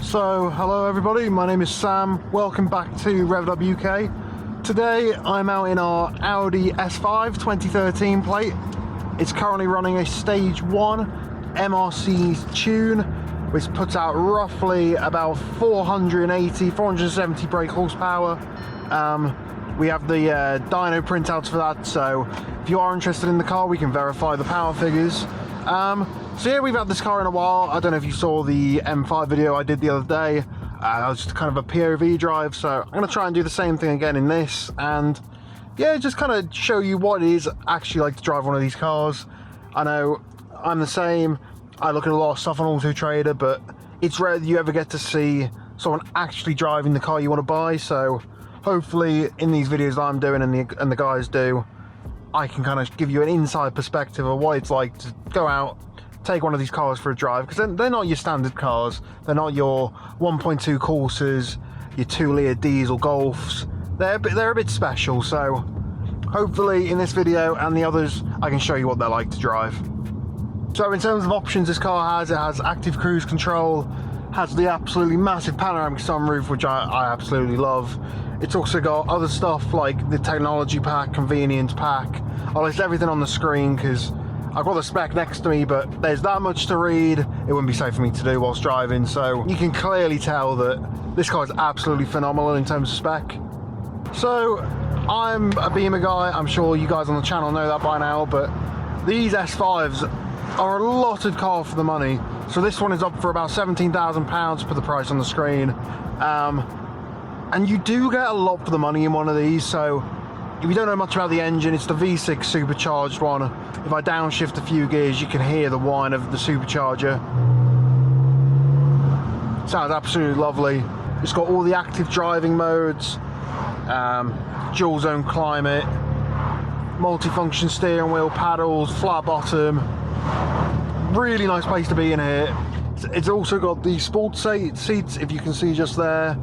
So, hello everybody, my name is Sam, welcome back to Rev-it-up. Today I'm out in our Audi S5 2013 plate. It's currently running a Stage 1 MRC tune, which puts out roughly about 470 brake horsepower. We have the dyno printouts for that, so if you are interested in the car, we can verify the power figures. So yeah, we've had this car in a while. I don't know if you saw the M5 video I did the other day. That was just kind of a POV drive, so I'm going to try and do the same thing again in this, and yeah, just kind of show you what it is actually like to drive one of these cars. I know I'm the same. I look at a lot of stuff on Auto Trader, but it's rare that you ever get to see someone actually driving the car you want to buy, so hopefully in these videos that I'm doing and the guys do, I can kind of give you an inside perspective of what it's like to go out, take one of these cars for a drive, because they're not your standard cars. They're not your 1.2 Corsas, your 2-litre diesel Golfs. They're a bit special, so hopefully in this video and the others I can show you what they're like to drive. So in terms of options this car has, it has active cruise control, has the absolutely massive panoramic sunroof, which I absolutely love. It's also got other stuff like the technology pack, convenience pack. I'll list everything on the screen because I've got the spec next to me, but there's that much to read, it wouldn't be safe for me to do whilst driving, so you can clearly tell that this car is absolutely phenomenal in terms of spec. So, I'm a Beamer guy, I'm sure you guys on the channel know that by now, but these S5s are a lot of car for the money. So this one is up for about £17,000 for the price on the screen. And you do get a lot for the money in one of these, so if you don't know much about the engine, it's the V6 supercharged one. If I downshift a few gears, you can hear the whine of the supercharger. Sounds absolutely lovely. It's got all the active driving modes, dual zone climate, multifunction steering wheel, paddles, flat bottom. Really nice place to be in here. It's also got the sports seats, if you can see just there.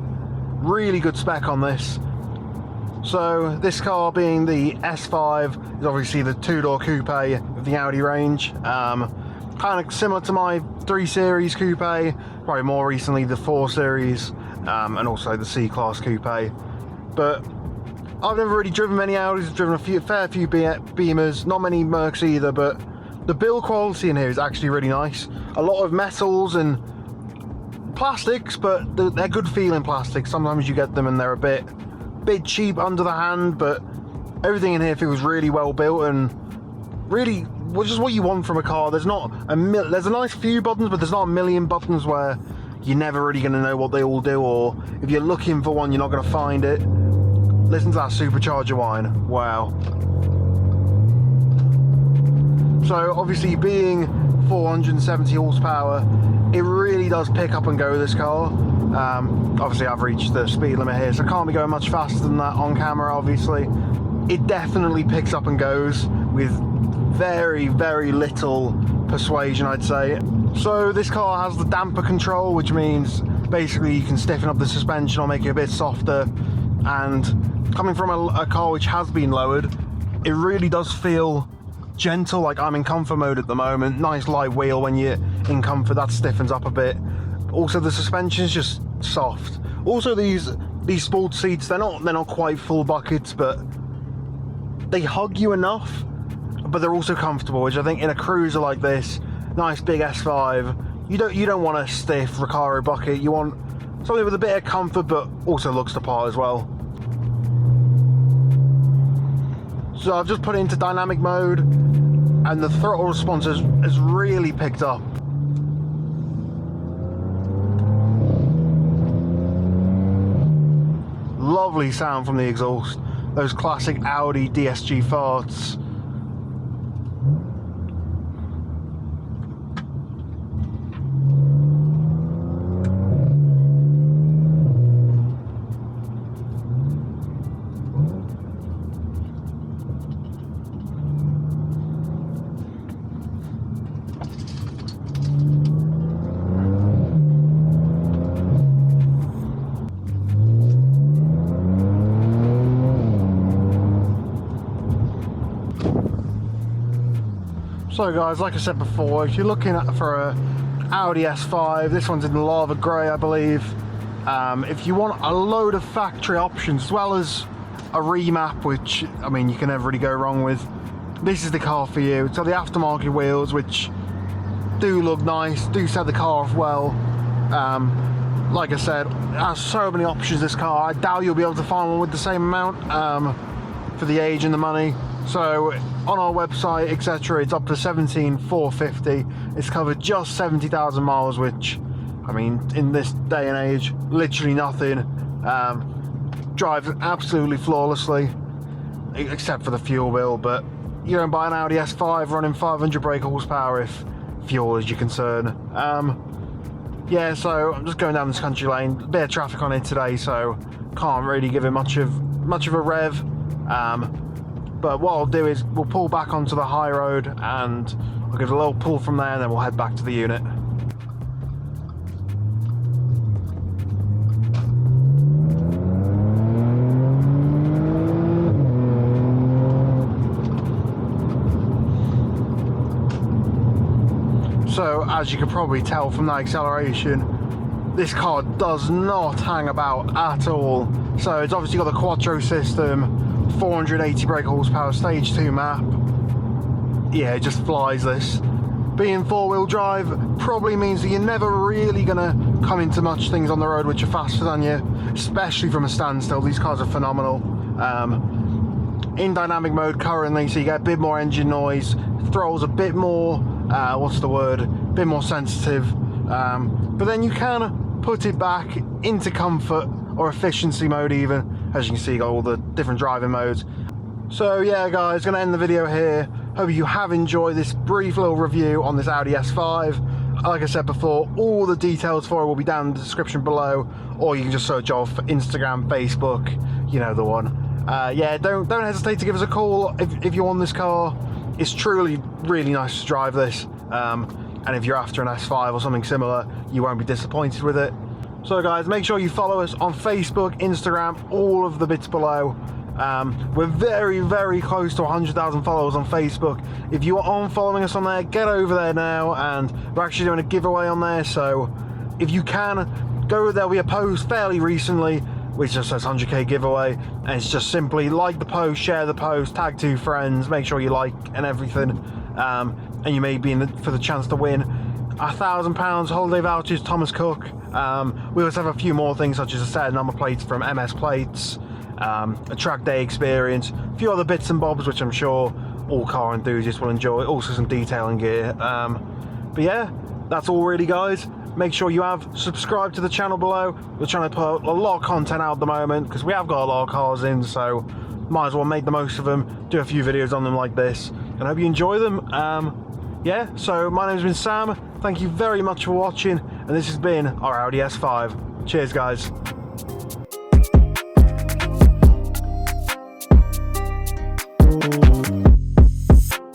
Really good spec on this. So this car, being the S5, is obviously the two-door coupe of the Audi range. Kind of similar to my 3 Series coupe, probably more recently the 4 Series, and also the C-Class coupe. But I've never really driven many Audis. I've driven a fair few Beamers, not many Mercs either, but the build quality in here is actually really nice. A lot of metals and plastics, but they're good feeling plastics. Sometimes you get them and they're a bit cheap under the hand, but everything in here feels really well built and really just what you want from a car. There's not there's a nice few buttons, but there's not a million buttons where you're never really going to know what they all do, or if you're looking for one, you're not going to find it. Listen to that supercharger whine. Wow. So obviously, being 470 horsepower, it really does pick up and go, this car. Obviously I've reached the speed limit here, so I can't be going much faster than that on camera, obviously. It definitely picks up and goes with very, very little persuasion, I'd say. So this car has the damper control, which means basically you can stiffen up the suspension or make it a bit softer. And coming from a car which has been lowered, it really does feel gentle. Like I'm in comfort mode at the moment. Nice light wheel when you're in comfort, that stiffens up a bit. Also the suspension's just soft. Also these sports seats, they're not quite full buckets, but they hug you enough, but they're also comfortable, which I think in a cruiser like this, nice big S5, you don't want a stiff Recaro bucket. You want something with a bit of comfort but also looks the part as well. So I've just put it into dynamic mode, and the throttle response has really picked up. Lovely sound from the exhaust, those classic Audi DSG farts. So guys, like I said before, if you're looking for Audi S5. This one's in lava grey, I believe. If you want a load of factory options as well as a remap, which I mean you can never really go wrong with, this is the car for you. It's got the aftermarket wheels, which do look nice, do set the car off well. Like I said, it has so many options, this car. I doubt you'll be able to find one with the same amount for the age and the money. So on our website, etc., it's up to 17,450. It's covered just 70,000 miles, which, I mean, in this day and age, literally nothing. Drives absolutely flawlessly, except for the fuel bill. But you don't buy an Audi S5 running 500 brake horsepower if fuel is your concern. Yeah, so I'm just going down this country lane. A bit of traffic on it today, so can't really give it much of a rev. But what I'll do is we'll pull back onto the high road and I'll give it a little pull from there, and then we'll head back to the unit. So as you can probably tell from that acceleration, this car does not hang about at all. So it's obviously got the Quattro system, 480 brake horsepower, stage 2 map. Yeah, it just flies this. Being 4-wheel drive probably means that you're never really gonna come into much things on the road which are faster than you, especially from a standstill. These cars are phenomenal. In dynamic mode currently, so you get a bit more engine noise, throttle's a bit more, what's the word, a bit more sensitive, but then you can put it back into comfort or efficiency mode even. As you can see, you got all the different driving modes. So yeah guys, gonna end the video here. Hope you have enjoyed this brief little review on this Audi S5. Like I said before, all the details for it will be down in the description below, or you can just search off Instagram, Facebook, you know the one. Yeah, don't hesitate to give us a call if you want this car. It's truly really nice to drive this, and if you're after an S5 or something similar, you won't be disappointed with it. So guys, make sure you follow us on Facebook, Instagram, all of the bits below. We're very, very close to 100,000 followers on Facebook. If you are following us on there, get over there now, and we're actually doing a giveaway on there, so if you can, go, there'll be a post fairly recently which just says 100k giveaway, and it's just simply like the post, share the post, tag 2 friends, make sure you like and everything, and you may be in for the chance to win £1,000 holiday vouchers, Thomas Cook. We also have a few more things, such as a set of number plates from MS Plates, a track day experience, a few other bits and bobs which I'm sure all car enthusiasts will enjoy, also some detailing gear. But yeah, that's all really guys. Make sure you have subscribed to the channel below. We're trying to put a lot of content out at the moment because we have got a lot of cars in, so might as well make the most of them, do a few videos on them like this, and I hope you enjoy them. Yeah, so my name's been Sam, thank you very much for watching, and this has been our Audi S5. Cheers guys.